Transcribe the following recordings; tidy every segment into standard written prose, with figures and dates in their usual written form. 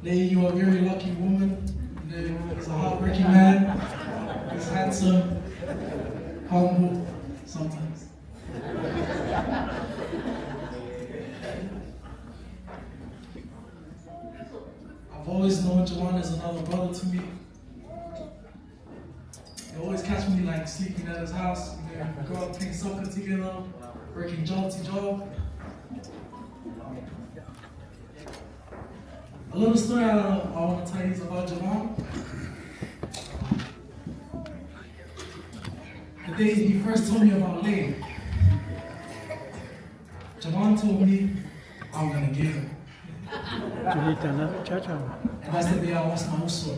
Lady, you are a very lucky woman. He's a hardworking man. He's handsome, humble sometimes. I've always known Jawan as another brother to me. He always catch me like sleeping at his house. We go out playing soccer together, working job to job. A little story I want to tell you is about Jawan. The day he first told me about Lane, Jawan told me I'm gonna get him. And that's the day I lost my uso.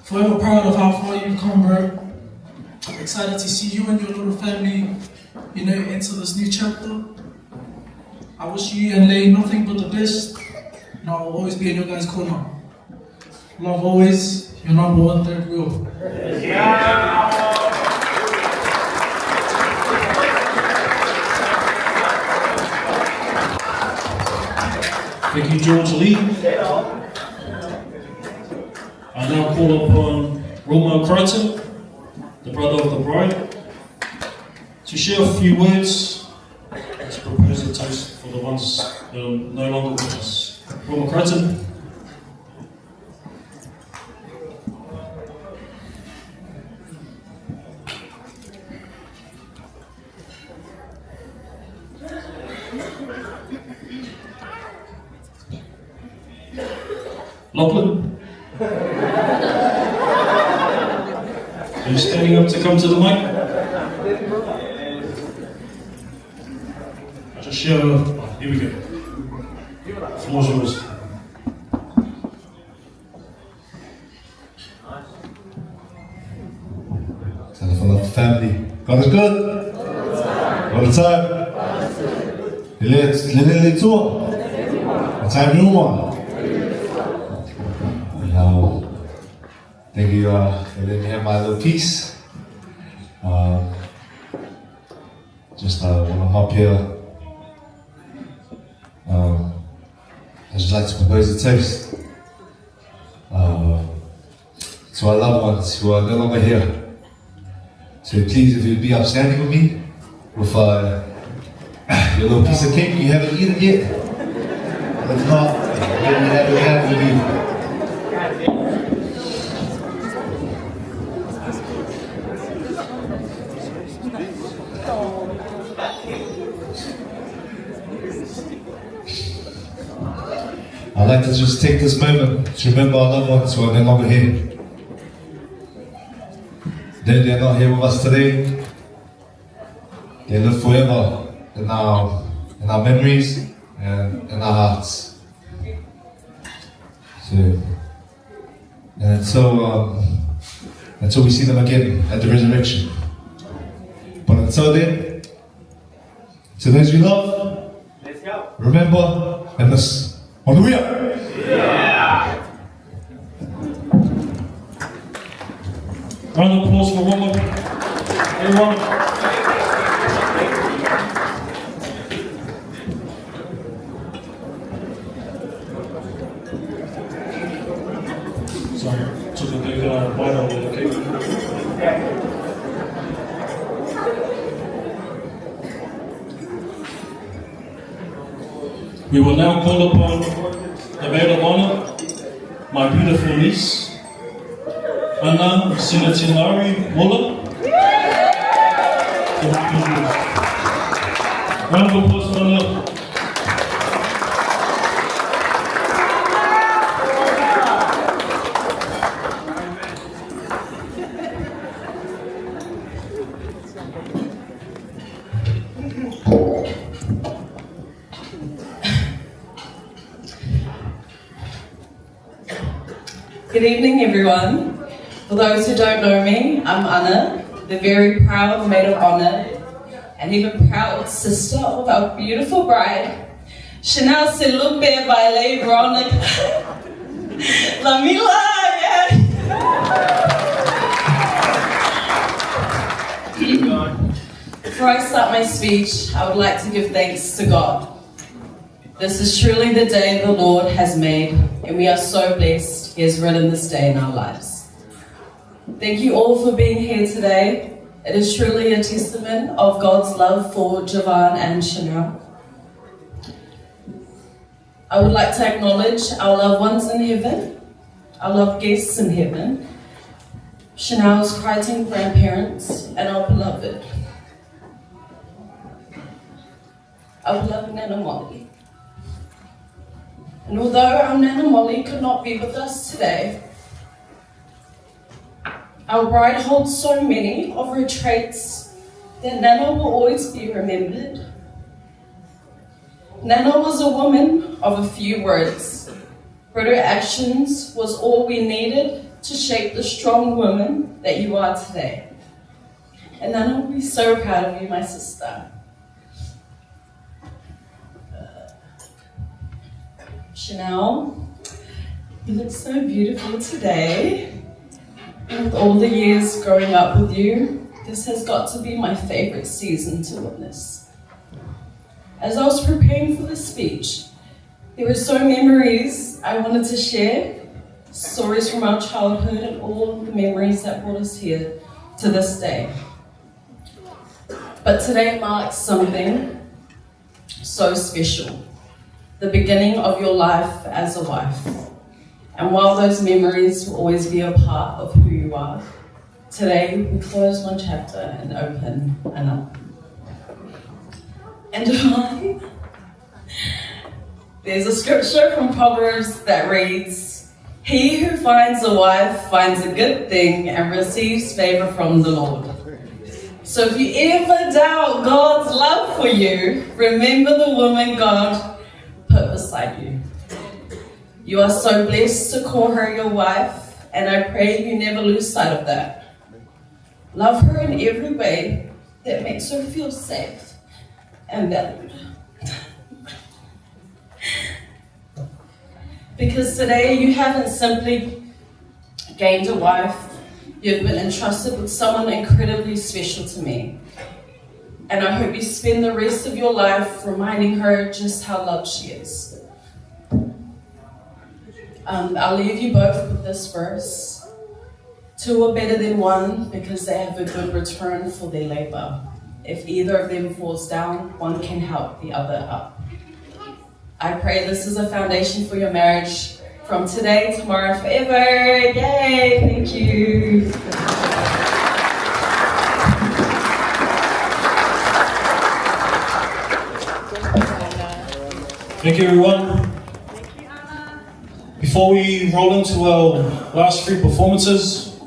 Forever proud of how far you've come, bro. Excited to see you and your little family, into this new chapter. I wish you and Lane nothing but the best. And I will always be in your guys' corner. Love always, your number one third wheel. Yeah. Thank you, George Lee. I now call upon Roma Crichton, the brother of the bride, to share a few words to propose a toast for the ones that are no longer with us. Roma Crichton. Lachlan? Are you standing up to come to the mic? Just share. Here we go. Floor's yours. Telephone up the family. God is good. All the time. Lille Atua. What time you want? Thank you for letting me have my little piece. Just want to hop here. I'd just like to propose a toast to our loved ones who are no longer here. So please, if you'd be upstanding with me with your little piece of cake you haven't eaten yet. If not, then you have a hand with you. I'd like to just take this moment to remember our loved ones who are no longer here. They're not here with us today. They live forever in our memories and in our hearts. So, and until we see them again at the resurrection. But until then, to those we love, let's go. Remember and listen. Hallelujah! Yeah! Round of applause for Roma. Everyone. Sorry, took a big bite out of it, okay? We will now call upon the maid of honor, my beautiful niece, Anna Sinatinari Walla. Round of applause for Anna. Good evening, everyone. For those who don't know me, I'm Anna, the very proud maid of honor, and even proud sister of our beautiful bride, Chanel Selupe Vaile Veronica Lamila. Before I start my speech, I would like to give thanks to God. This is truly the day the Lord has made, and we are so blessed He has written this day in our lives. Thank you all for being here today. It is truly a testament of God's love for Javan and Chanel. I would like to acknowledge our loved ones in heaven, our loved guests in heaven, Chanel's Crichton grandparents, and our beloved Nana Molly. And although our Nana Molly could not be with us today, our bride holds so many of her traits that Nana will always be remembered. Nana was a woman of a few words, but her actions was all we needed to shape the strong woman that you are today. And Nana will be so proud of you, my sister. Chanel, you look so beautiful today. And with all the years growing up with you, this has got to be my favorite season to witness. As I was preparing for this speech, there were so many memories I wanted to share, stories from our childhood and all the memories that brought us here to this day. But today marks something so special, the beginning of your life as a wife. And while those memories will always be a part of who you are, today we close one chapter and open another. And there's a scripture from Proverbs that reads, "He who finds a wife finds a good thing and receives favor from the Lord." So if you ever doubt God's love for you, remember the woman God put beside you. You are so blessed to call her your wife, and I pray you never lose sight of that. Love her in every way that makes her feel safe and valued. Because today you haven't simply gained a wife, you've been entrusted with someone incredibly special to me. And I hope you spend the rest of your life reminding her just how loved she is. I'll leave you both with this verse. Two are better than one because they have a good return for their labor. If either of them falls down, one can help the other up. I pray this is a foundation for your marriage from today, tomorrow, and forever. Yay! Thank you. Thank you, everyone. Before we roll into our last three performances,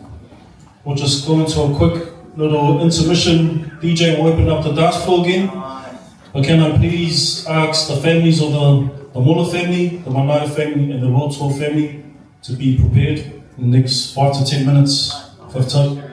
we'll just go into a quick little intermission. DJ will open up the dance floor again. But can I please ask the families of the Mola family, the Manaia family, and the Rotor family to be prepared in the next 5 to 10 minutes for time.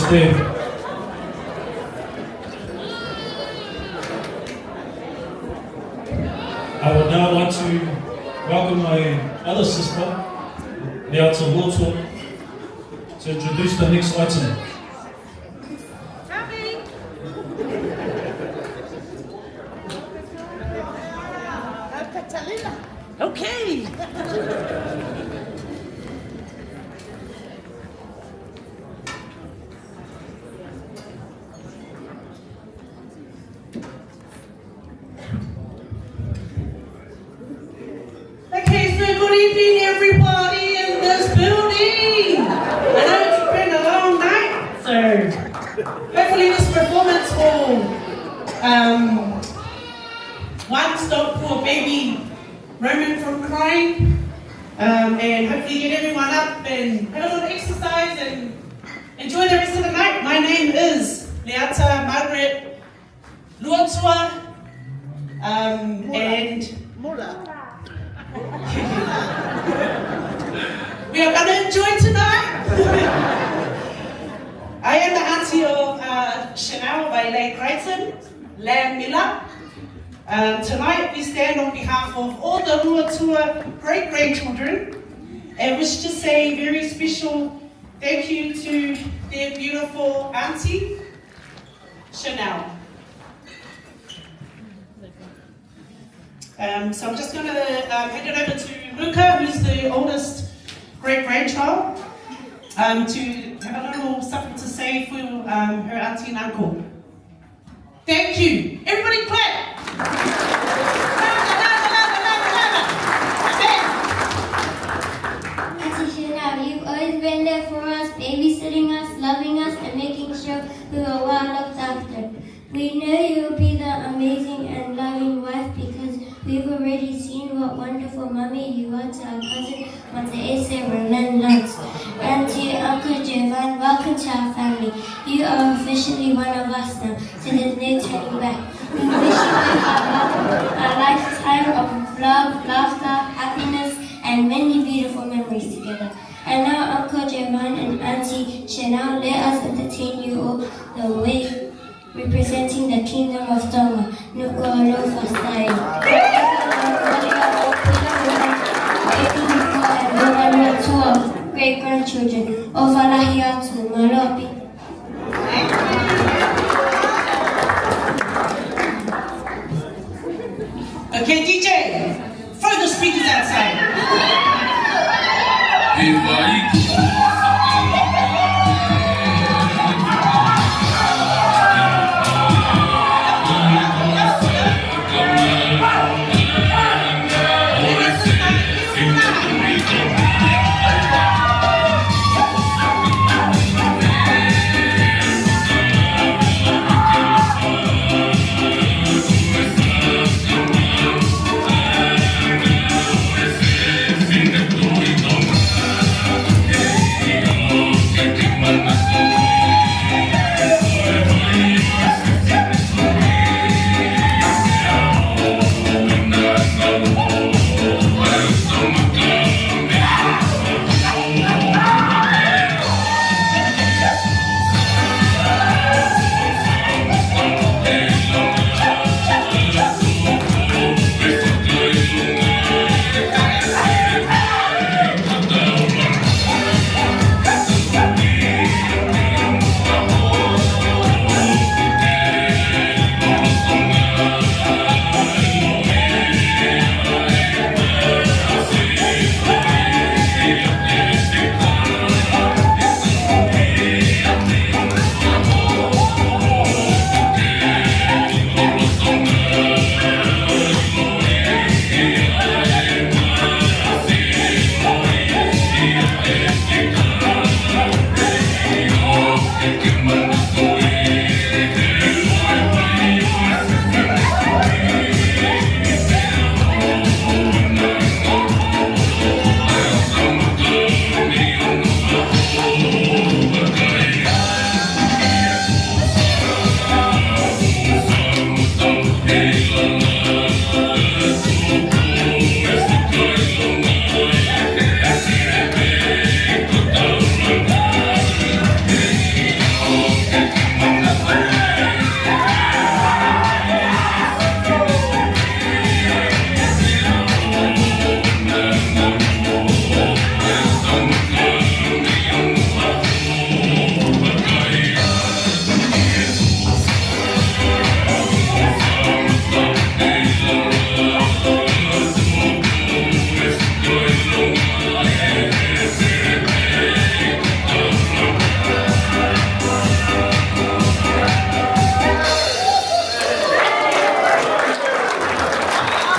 almost there. I would now like to welcome my other sister, Maota, to introduce the next item. Okay. Okay, so good evening everybody in this building. I know it's been a long night, so hopefully this performance will one, stop poor baby Roman from crying, and hopefully get everyone up and have a little exercise and enjoy the rest of the night. My name is Leata Margaret Luatua, and we are going to enjoy tonight. I am the auntie of Chanel by Lake Creighton, Lamb Miller. Tonight we stand on behalf of all the Luatua great-grandchildren and wish to say a very special thank you to their beautiful auntie, Chanel. So I'm just going to hand it over to Luca, who's the oldest great-grandchild, to have a little something to say for her auntie and uncle. Thank you. Everybody clap. Auntie Chanel, you've always been there for us, babysitting us, loving us, and making sure we were well looked after. We know you'll be the amazing and loving wife because we've already seen what wonderful mummy you are to our cousin, Mother Asa Roland Lance. And to Uncle Jovan, welcome to our family. You are officially one of us now, so there's no turning back. We wish you a lifetime of love, laughter, happiness, and many beautiful memories together. And now Uncle Jovan and Auntie Chanel, let us entertain you all the way representing the Kingdom of Tonga, Nuku Alofa style. Great-grandchildren, Ofalahi Atu, Malopi. Okay, DJ, throw the speakers outside.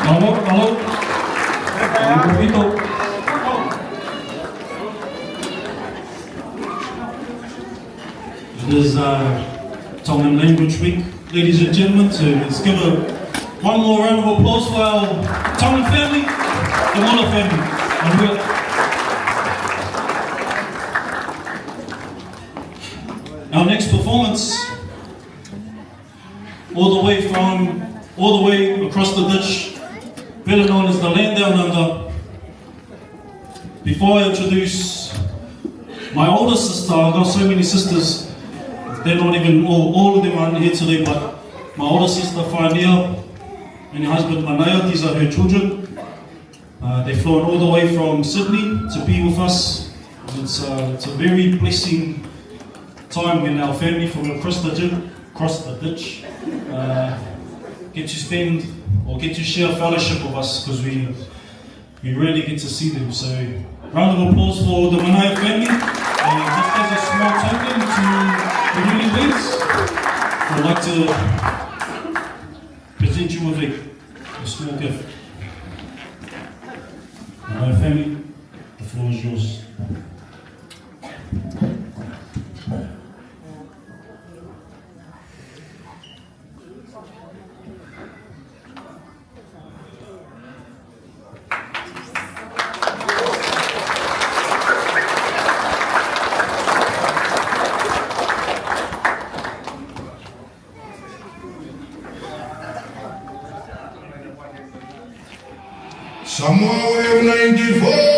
Hello. Hello. It is Tongan Language Week, ladies and gentlemen, so let's give one more round of applause for our Tongan family, the Mola family. Our next performance, all the way across the ditch, better known as the land down under. Before I introduce my older sister, I've got so many sisters, they're not even, all of them aren't here today, but my older sister, Whanea, and her husband, Manaya, these are her children. They've flown all the way from Sydney to be with us. It's a very blessing time when our family from across the ditch get to spend or get to share fellowship with us, because we really get to see them. So, round of applause for the Manaya family. Just as a small token to the newlyweds, I'd like to present you with a small gift. Manaya family, the floor is yours. Samoa Wave 94.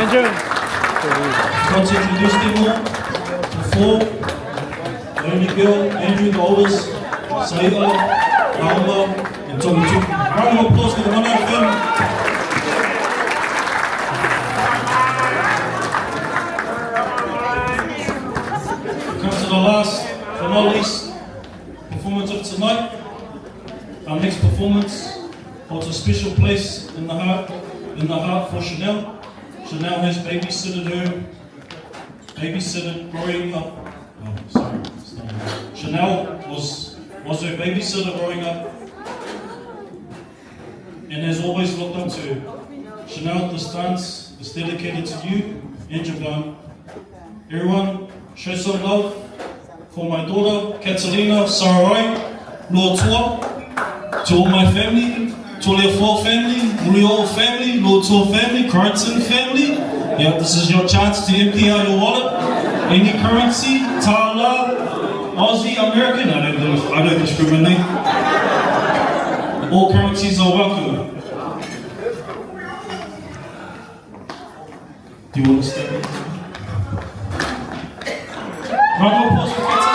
Got to introduce them all. The four, the only girl, Andrew, the oldest, Samoa, Atua, and Tomi. Round of applause for the Maota family. Come to the last, but not least, performance of tonight. Our next performance holds a special place in the heart for Chanel. Chanel has babysitted growing up. Oh, sorry, it's not right. Chanel was her babysitter growing up and has always looked up to her. Chanel, this dance is dedicated to you and Japan. Everyone, show some love for my daughter, Catalina Sarai, Atua, to all my family, to Leofor family, Mulio family, Lotua family, Crichton family. Yeah, this is your chance to empty out your wallet. Any currency, Tala, Aussie, American, I don't discriminate. All currencies are welcome. Do you want to step in? Round of applause for Catalina.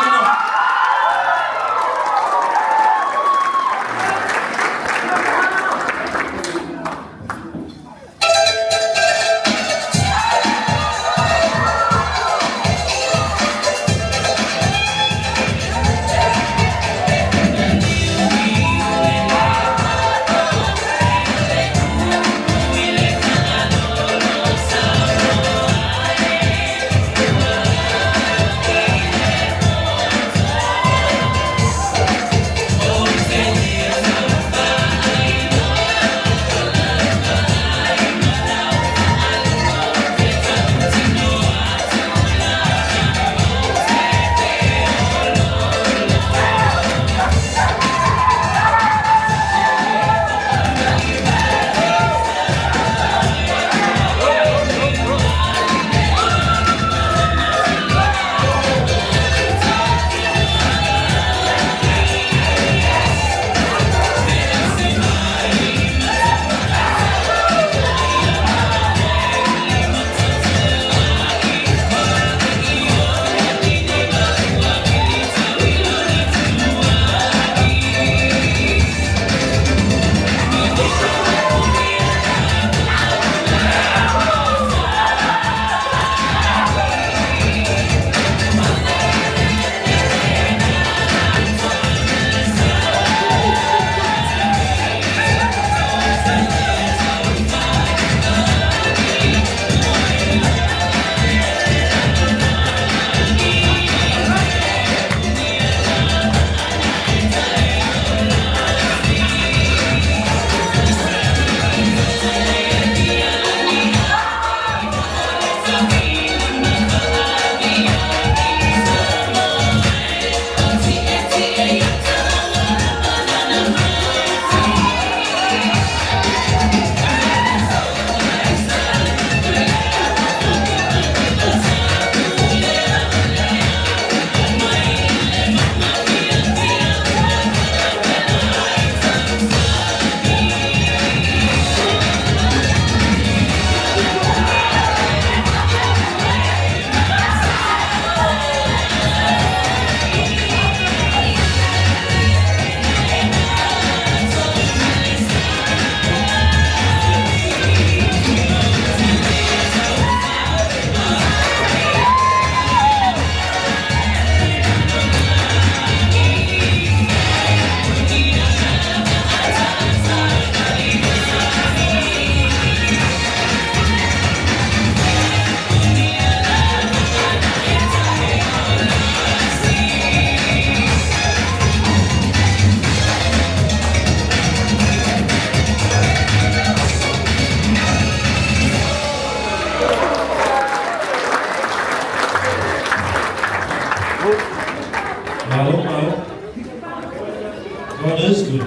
God is good.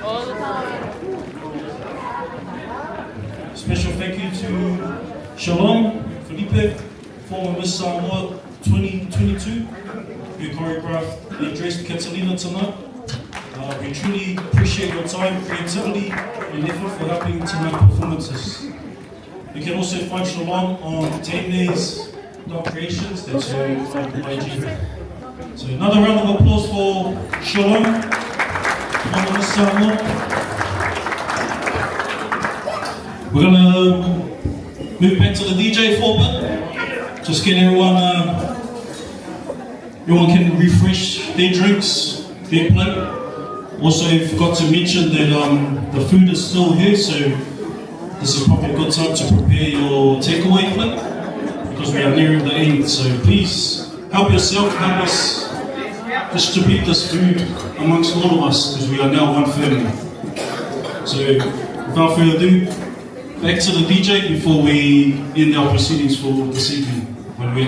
All the time. Special thank you to Shalom, Felipe, former Miss Samoa 2022, who choreographed and dressed Catalina tonight. We truly appreciate your time, creativity, and effort for helping tonight's performances. You can also find Shalom on Tane's Dark Creations, that's who on IG. So another round of applause for Shalom, from Samoa. We're gonna move back to the DJ for a bit. Just get everyone can refresh their drinks, their plate. Also, I forgot to mention that the food is still here, so this is probably a good time to prepare your takeaway plate because we are nearing the end. So please help yourself, help us distribute this food amongst all of us because we are now one family. So without further ado, back to the DJ before we end our proceedings for this evening. When we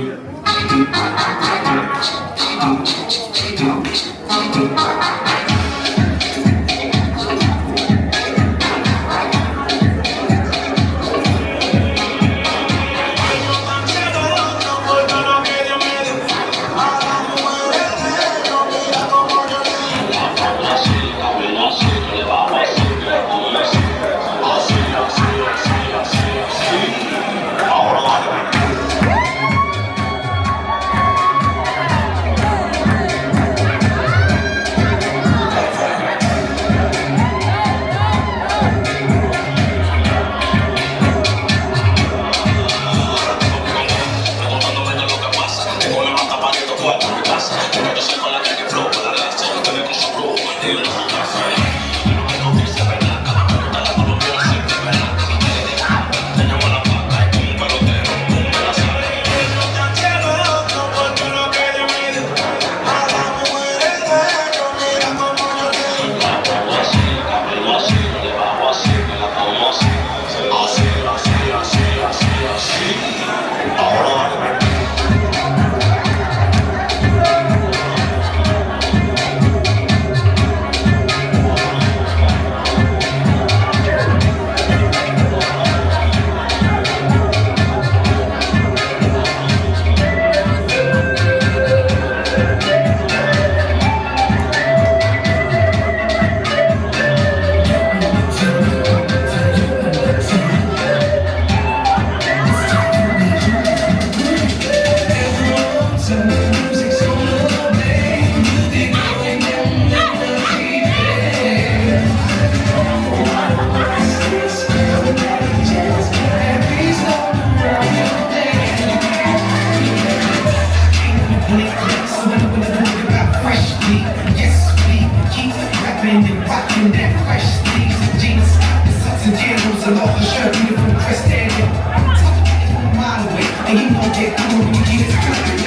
And you know that I'm gonna get it.